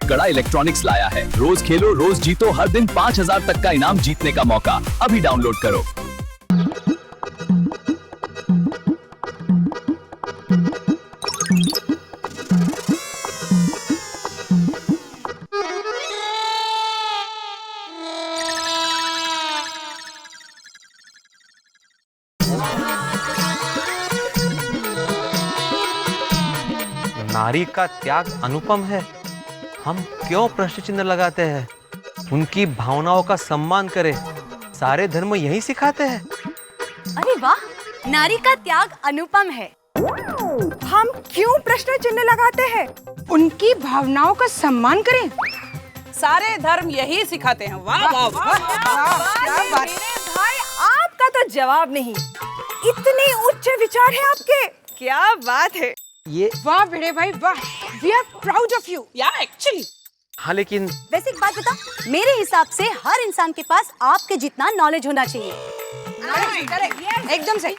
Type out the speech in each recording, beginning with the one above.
गड़ा इलेक्ट्रॉनिक्स लाया है। रोज खेलो रोज जीतो, हर दिन 5,000 तक का इनाम जीतने का मौका। अभी डाउनलोड करो। नारी का त्याग अनुपम है। हम क्यों प्रश्न चिन्ह लगाते हैं? उनकी भावनाओं का सम्मान करें। सारे धर्म यही सिखाते हैं। अरे वाह, नारी का त्याग अनुपम है। हम क्यों प्रश्न चिन्ह लगाते हैं? उनकी भावनाओं का सम्मान करें। सारे धर्म यही सिखाते हैं। वाह वाह वाह, क्या बात भाई, आपका तो जवाब नहीं। इतने उच्च विचार हैं आपके, क्या बात है। ये वाह भिड़े भाई वाह, we are proud of you. या एक्चुअली हाँ, लेकिन वैसे एक बात बता, मेरे हिसाब से हर इंसान के पास आपके जितना नॉलेज होना चाहिए। एकदम सही,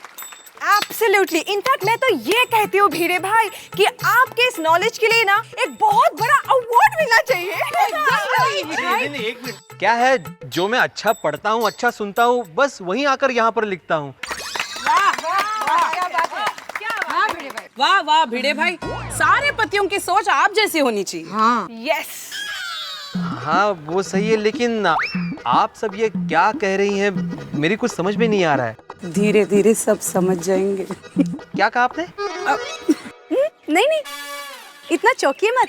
एब्सोल्युटली। इनफैक्ट मैं तो ये कहती हूँ भिड़े भाई कि आपके इस नॉलेज के लिए ना एक बहुत बड़ा अवार्ड मिलना चाहिए। एक मिनट, क्या है जो मैं अच्छा पढ़ता हूँ, अच्छा सुनता हूँ, बस वहीं आकर यहाँ पर लिखता हूँ। वाह वाह भिड़े भाई, सारे पतियों की सोच आप जैसी होनी चाहिए। हाँ यस, हाँ वो सही है, लेकिन आप सब ये क्या कह रही हैं, मेरी कुछ समझ में नहीं आ रहा है। धीरे धीरे सब समझ जाएंगे। क्या कहा आपने? नहीं नहीं, इतना चौंकिए मत।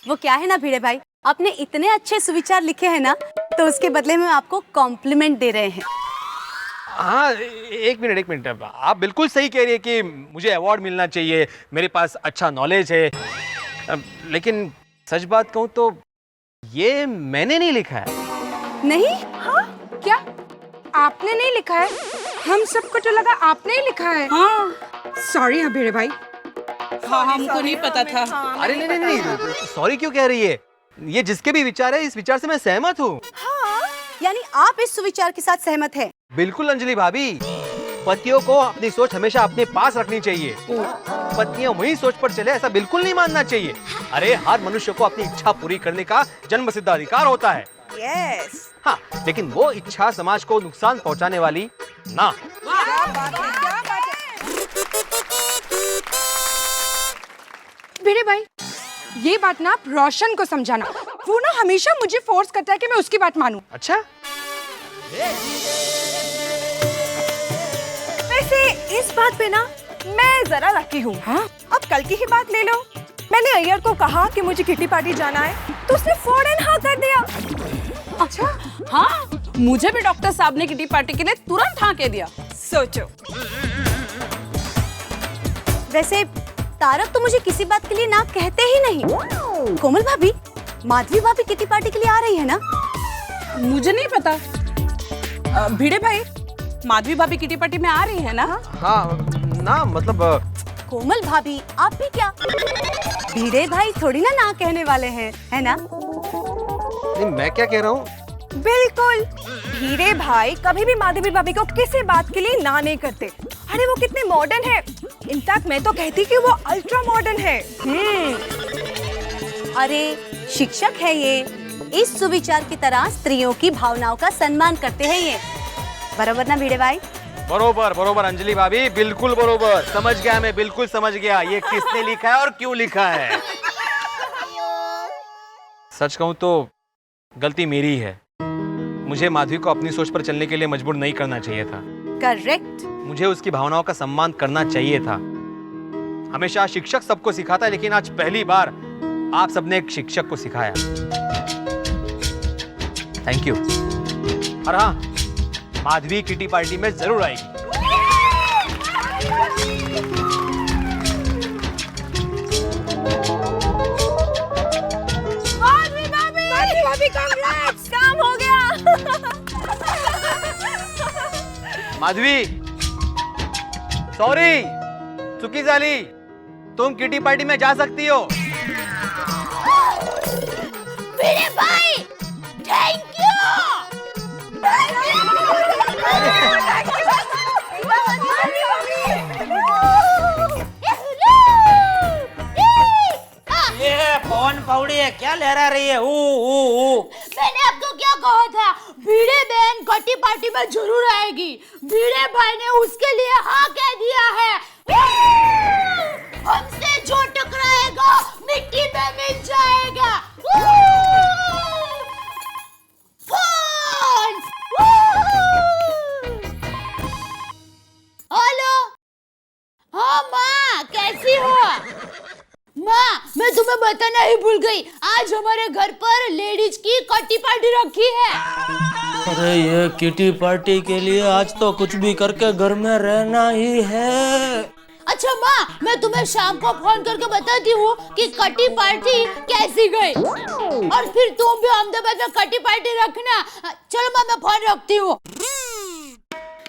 वो क्या है ना भिड़े भाई, आपने इतने अच्छे सुविचार लिखे हैं ना, तो उसके बदले में आपको कॉम्प्लीमेंट दे रहे हैं। हाँ, एक मिनट, आप बिल्कुल सही कह रही है कि मुझे अवार्ड मिलना चाहिए, मेरे पास अच्छा नॉलेज है। लेकिन सच बात कहूँ तो ये मैंने नहीं लिखा है। नहीं? हाँ क्या आपने नहीं लिखा है? हम सबको तो लगा आपने ही लिखा है। हाँ सॉरी हाँ भिड़े भाई। हाँ, हमको नहीं पता था। अरे नहीं, सॉरी क्यों कह रही है? ये जिसके भी विचार है, इस विचार से मैं सहमत हूँ। हाँ, यानी आप इस सुविचार के साथ सहमत हैं? बिल्कुल अंजलि भाभी, पतियों को अपनी सोच हमेशा अपने पास रखनी चाहिए। पत्नियां वही सोच पर चले ऐसा बिल्कुल नहीं मानना चाहिए। अरे हर मनुष्य को अपनी इच्छा पूरी करने का जन्मसिद्ध अधिकार होता है। यस। हाँ, लेकिन वो इच्छा समाज को नुकसान पहुंचाने वाली ना। क्या बात है। भिड़े भाई, ये बात ना आप रोशन को समझाना। वो ना हमेशा मुझे फोर्स करता है कि मैं उसकी बात मानूं। अच्छा, वैसे इस बात पे ना मैं जरा लकी हूँ। हाँ? अब कल की ही बात ले लो, मैंने अय्यर को कहा कि मुझे किटी पार्टी जाना है, तो उसने फौरन हाँ कर दिया। अच्छा हाँ, मुझे भी डॉक्टर साहब ने किटी पार्टी के लिए तुरंत हाँ कह दिया। सोचो। वैसे तारक तो मुझे किसी बात के लिए ना कहते ही नहीं। कोमल भाभी, माधवी भाभी किटी पार्टी के लिए आ रही है ना? मुझे नहीं पता। भिड़े भाई, माधवी भाभी किटी पार्टी में आ रही है ना? हाँ ना, मतलब कोमल भाभी, आप भी क्या? भिड़े भाई थोड़ी ना कहने वाले हैं, है ना? नहीं, मैं क्या कह रहा हूँ? बिल्कुल, भिड़े भाई कभी भी माधवी भाभी को किसी बात के लिए ना नहीं करते। अरे वो कितने मॉडर्न है। इनफैक्ट मैं तो कहती कि वो अल्ट्रा मॉडर्न है। अरे शिक्षक है ये, इस सुविचार की तरह स्त्रियों की भावनाओं का सम्मान करते हैं ये। बराबर ना भिड़े भाई? बरोबर अंजलि भाभी, बिल्कुल बरोबर। समझ गया, मैं बिल्कुल समझ गया ये किसने लिखा है और क्यों लिखा है। सच कहूँ तो गलती मेरी है। मुझे माधवी को अपनी सोच पर चलने के लिए मजबूर नहीं करना चाहिए था। करेक्ट। मुझे उसकी भावनाओं का सम्मान करना चाहिए था। हमेशा शिक्षक सबको सिखाता है, लेकिन आज पहली बार आप सबने एक शिक्षक को सिखाया। Thank you. और हाँ, माधवी किटी पार्टी में जरूर आएगी। माधवी भाभी कांग्रेट्स, काम हो गया। माधवी, सॉरी, चुकी झाली। तुम किटी पार्टी में जा सकती हो। भिड़े भाई, थैंक यू। ये कौन पौड़ी है ये क्या लहरा रही है? ओ मैंने आपको क्या कहा था? भिड़े बहन कटी पार्टी में जरूर आएगी। भिड़े भाई ने उसके लिए हाँ कह दिया है। हमसे जो टकराएगा मिट्टी में मिल जाएगा। हेलो, हाँ माँ, कैसी हो? माँ, मैं तुम्हें बताना ही भूल गई, आज हमारे घर पर लेडीज की किटी पार्टी रखी है। अरे ये किटी पार्टी के लिए आज तो कुछ भी करके घर में रहना ही है। अच्छा माँ, मैं तुम्हें शाम को फोन करके बताती हूँ कि किटी पार्टी कैसी गई, और फिर तुम भी अहमदाबाद में किटी पार्टी रखना। चलो माँ, मैं फोन रखती हूँ।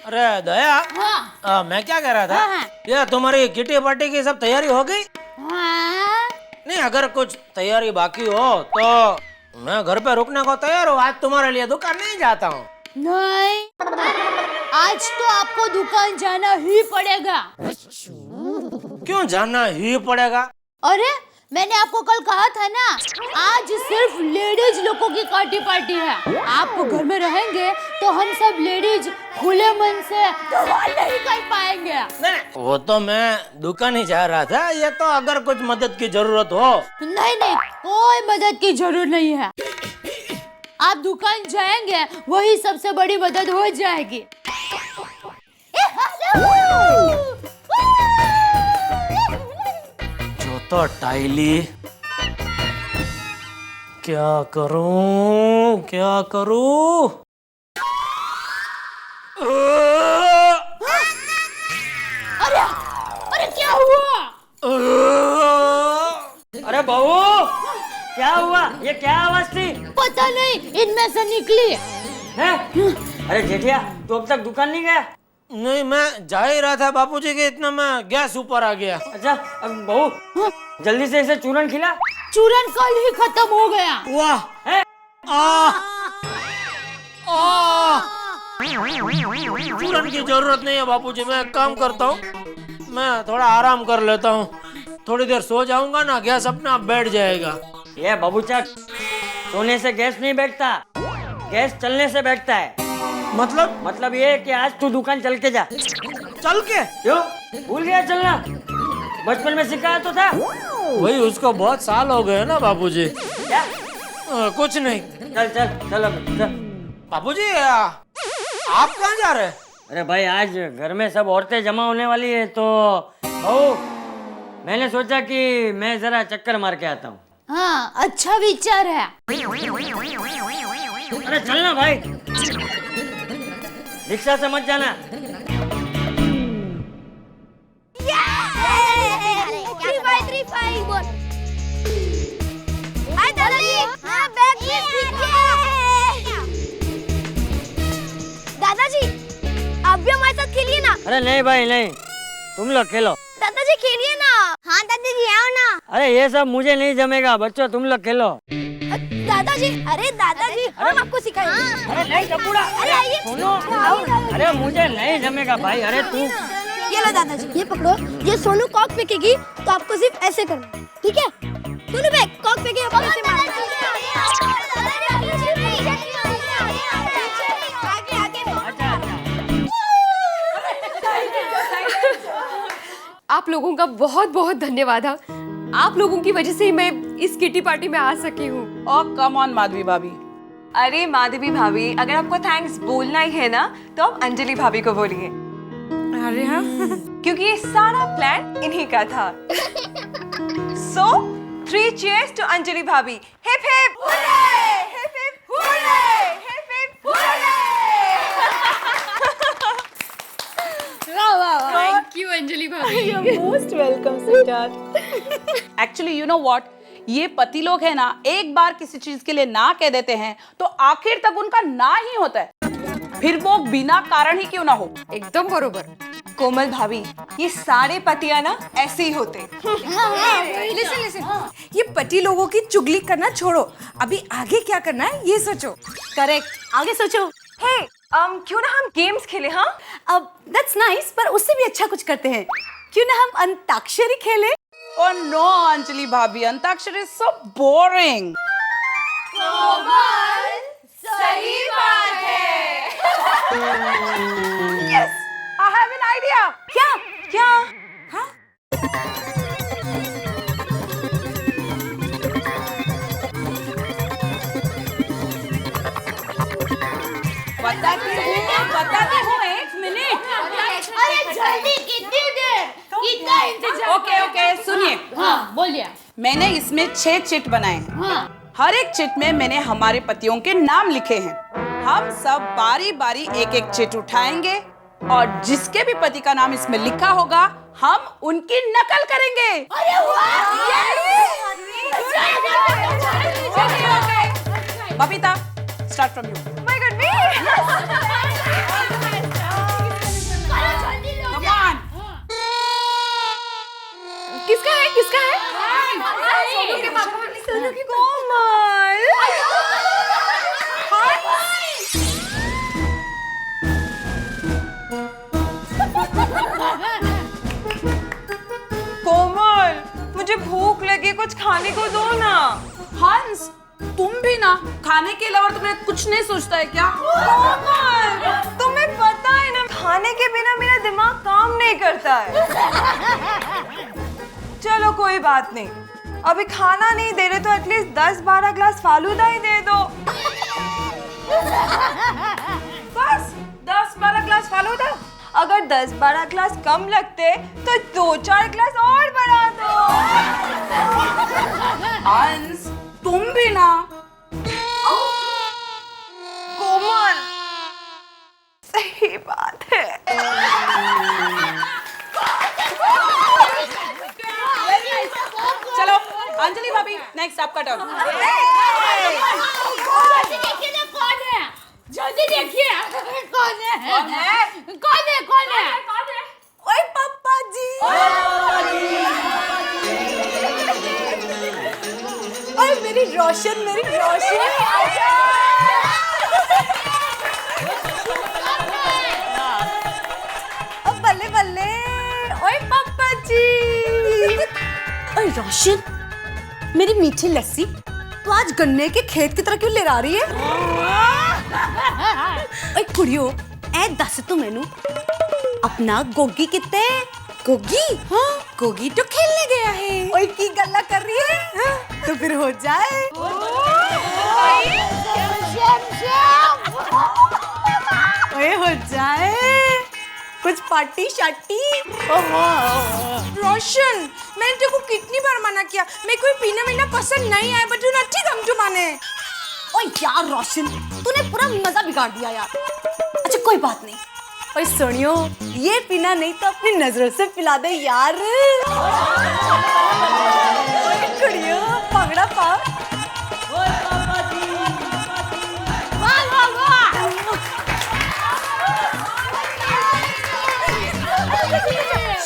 अरे दया, हाँ। मैं क्या कह रहा था? हाँ। ये तुम्हारी किटी पार्टी की सब तैयारी हो गई? हाँ? नहीं, अगर कुछ तैयारी बाकी हो तो मैं घर पे रुकने को तैयार हूँ। आज तुम्हारे लिए दुकान नहीं जाता हूँ। नहीं, आज तो आपको दुकान जाना ही पड़ेगा। क्यों जाना ही पड़ेगा? अरे, मैंने आपको कल कहा था ना, आज सिर्फ लेडीज लोगों की किटी पार्टी है। आप घर में रहेंगे तो हम सब लेडीज खुले मन से धमाल नहीं कर पाएंगे। नहीं, वो तो मैं दुकान ही जा रहा था। ये तो अगर कुछ मदद की जरूरत हो। नहीं नहीं, कोई मदद की जरूरत नहीं है। आप दुकान जाएंगे वही सबसे बड़ी मदद हो जाएगी। जो तो टाइली, क्या करूं क्या करूं? अरे अरे, क्या हुआ? अरे बहू, क्या हुआ? ये क्या आवाज थी? पता नहीं, इनमें से निकली है? अरे जेठिया, तू अब तक दुकान नहीं गया? नहीं, मैं जा ही रहा था बापूजी के, इतना मैं गैस ऊपर आ गया। अच्छा, अब बहू जल्दी से इसे चूरन खिला। चूरन कल ही खत्म हो गया। वाह, है? चूरन की जरूरत नहीं है बापूजी। मैं एक काम करता हूँ, मैं थोड़ा आराम कर लेता हूँ। थोड़ी देर सो जाऊंगा ना, गैस अपने आप बैठ जाएगा। ये बाबूचक, सोने से गैस नहीं बैठता, गैस चलने से बैठता है। मतलब ये कि आज तू दुकान चल के जा। चल के? क्यों, भूल गया चलना? बचपन में सिखाया तो था। वही, उसको बहुत साल हो गए ना बापूजी। क्या? कुछ नहीं। चल चल चल अब चल। बापूजी, आप कहाँ जा रहे हैं? अरे भाई, आज घर में सब औरतें जमा होने वाली है, तो बहू मैंने सोचा कि मैं जरा चक्कर मार के आता हूँ। हाँ, अच्छा विचार है। अरे चलना भाई, रिक्शा से मत जाना। दादाजी, आप भी हमारे साथ खेलिए ना। अरे नहीं भाई नहीं, तुम लोग खेलो। दादाजी खेलिए ना। हाँ दादाजी, आओ ना। अरे ये सब मुझे नहीं जमेगा, बच्चों तुम लोग खेलो। दादाजी, अरे दादाजी, हम आपको सिखाएंगे। अरे नहीं टपुड़ा, अरे आइए, सुनो, अरे मुझे नहीं जमेगा भाई। अरे तू, ये लो दादाजी, ये पकड़ो। ये सोनू कॉक फेंकेगी तो आपको सिर्फ ऐसे करना है, ठीक है? सोनू फेंक, कॉक फेंके, आपको ऐसे मारना है। आप लोगों का बहुत बहुत धन्यवाद। आप लोगों की वजह से ही मैं इस किटी पार्टी में आ सकी हूँ। और कम ऑन माधवी भाभी। अरे माधवी भाभी, अगर आपको थैंक्स बोलना ही है ना, तो आप अंजलि भाभी को बोलिए। अरे हाँ, क्योंकि ये सारा प्लान इन्हीं का था। So 3 cheers to अंजलि भाभी। Hip hip hurray, hip hip hurray, hip hip hurray. Thank you Anjali भाभी। Most welcome sweetheart. Actually you know what, ये पति लोग है ना, एक बार किसी चीज के लिए ना कह देते हैं तो आखिर तक उनका ना ही होता है, फिर वो बिना कारण ही क्यों ना हो। एकदम बरोबर। कोमल भाभी, ये सारे पतियां ना ऐसे ही होते। लिसन लिसन, ये पति लोगों की चुगली करना छोड़ो, अभी आगे क्या करना है ये सोचो। करेक्ट, आगे सोचो। हे, क्यों ना हम गेम्स खेले? हाँ, अब दैट्स नाइस, पर उससे भी अच्छा कुछ करते हैं। क्यों ना हम अंताक्षरी खेलें? Oh no, Anjali bhabhi, Antakshari is so boring. सही बात है। Yes, I have an idea. क्या क्या हाँ बताती हूँ, एक मिनट। अरे जल्दी, कितनी देर, कितना इंतजार। ओके, सुनिए। हाँ बोलिए। मैंने इसमें 6 चिट बनाए हैं। हाँ हर एक चिट में मैंने हमारे पतियों के नाम लिखे हैं। हम सब बारी बारी एक एक चिट उठाएंगे और जिसके भी पति का नाम इसमें लिखा होगा हम उनकी नकल करेंगे। अरे वाह! Babita, start from you. My God me come on. किसका है? किसका है? सोनू की कोमल कोमल मुझे भूख लगी कुछ खाने को दो ना। हंस, तुम भी ना खाने के अलावा तुम्हें कुछ नहीं सोचता है क्या? कोमल तुम्हें पता है ना खाने के बिना मेरा दिमाग काम नहीं करता है। चलो कोई बात नहीं, अभी खाना नहीं दे रहे तो एटलीस्ट 10-12 ग्लास फालूदा ही दे दो। बस 10-12 ग्लास फालूदा? अगर 10-12 ग्लास कम लगते तो 2-4 ग्लास और बढ़ा दो। हंस, तुम भी ना। कोमल सही बात है। चलो अंजलि भाभी, नेक्स्ट आपका टर्न। जल्दी देखिए ना कौन है, जल्दी देखिए कौन है, कौन है, कौन है, कौन है? ओए पापा जी। ओए मेरी रोशन, मेरी रोशन। ओ बल्ले बल्ले, ओए पापा जी। ओए रोशन, मेरी मीठी लस्सी तू आज गन्ने के खेत की तरह क्यों ले आ रही है? ओए कुड़ियो, ऐ दस तू मैनू अपना गोगी कित्ते? गोगी? हाँ, गोगी तो खेलने गया है। ओए की गल्ला कर रही है? हाँ, तो फिर हो जाए। ओए हो जाए कुछ पार्टी शार्टी। रोशन, मैंने तेरे को कितनी बार मना किया, मेरे को पीना वीना पसंद नहीं है, बट तू नट्टी कम टू माने। ओए यार रोशन, तूने पूरा मजा बिगाड़ दिया यार। अच्छा कोई बात नहीं। ओए सुनियो, ये पीना नहीं तो अपनी नजरों से पिला दे यार। कुड़ियो पगड़ा पा।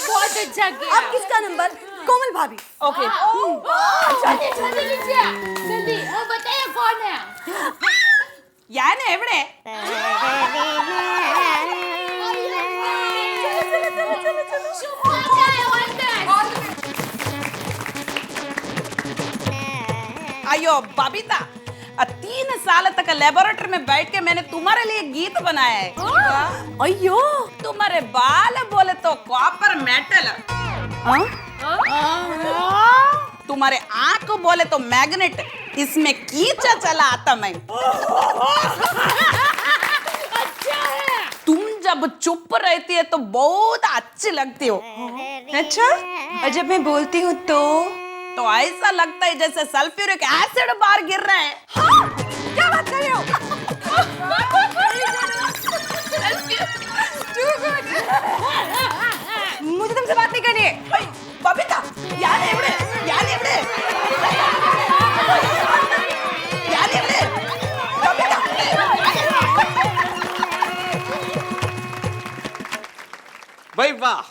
बहुत अच्छा किया। अब किसका नंबर? कोमल भाभी। ओके। जल्दी जल्दी लीजिए, जल्दी बताइए कौन है? यान एवढे अयो बबीता, 3 साल तक लेबोरेटरी में बैठ के मैंने तुम्हारे लिए गीत बनाया है। अयो तुम्हारे बाल बोले तो कॉपर मेटल, तुम्हारे आंख बोले तो मैग्नेट, इसमें कीचा चला आता मैं। अच्छा है। तुम जब चुप रहती है तो बहुत अच्छी लगती हो। अच्छा, और जब मैं बोलती हूँ तो ऐसा लगता है जैसे सल्फ्यूरिक एसिड बाहर गिर रहा है। हाँ? क्या बात कर रहे हो? मुझे तुमसे बात नहीं करनी है। बबीता, यार एवढे बबीता। भाई वाह,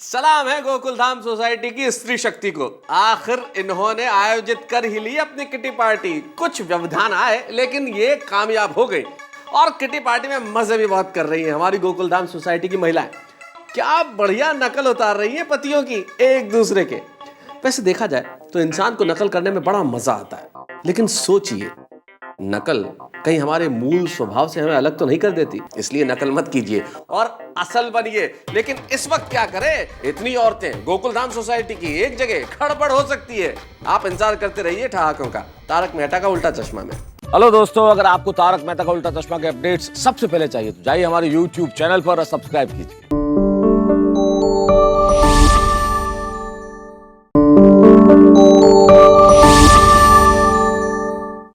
सलाम है गोकुल धाम सोसाइटी की स्त्री शक्ति को। आखिर इन्होंने आयोजित कर ही ली अपनी किटी पार्टी। कुछ व्यवधान आए लेकिन ये कामयाब हो गई और किटी पार्टी में मजे भी बहुत कर रही हैं हमारी गोकुल धाम सोसाइटी की महिलाएं। क्या बढ़िया नकल उतार रही हैं पतियों की एक दूसरे के। वैसे देखा जाए तो इंसान को नकल करने में बड़ा मजा आता है, लेकिन सोचिए नकल कहीं हमारे मूल स्वभाव से हमें अलग तो नहीं कर देती, इसलिए नकल मत कीजिए और असल बनिए। लेकिन इस वक्त क्या करें, इतनी औरतें गोकुलधाम सोसाइटी की एक जगह खड़बड़ हो सकती है। आप इंतजार करते रहिए ठहाकों का तारक मेहता का उल्टा चश्मा में। हेलो दोस्तों, अगर आपको तारक मेहता का उल्टा चश्मा के अपडेट्स सबसे पहले चाहिए तो जाइए हमारे YouTube चैनल पर और सब्सक्राइब कीजिए।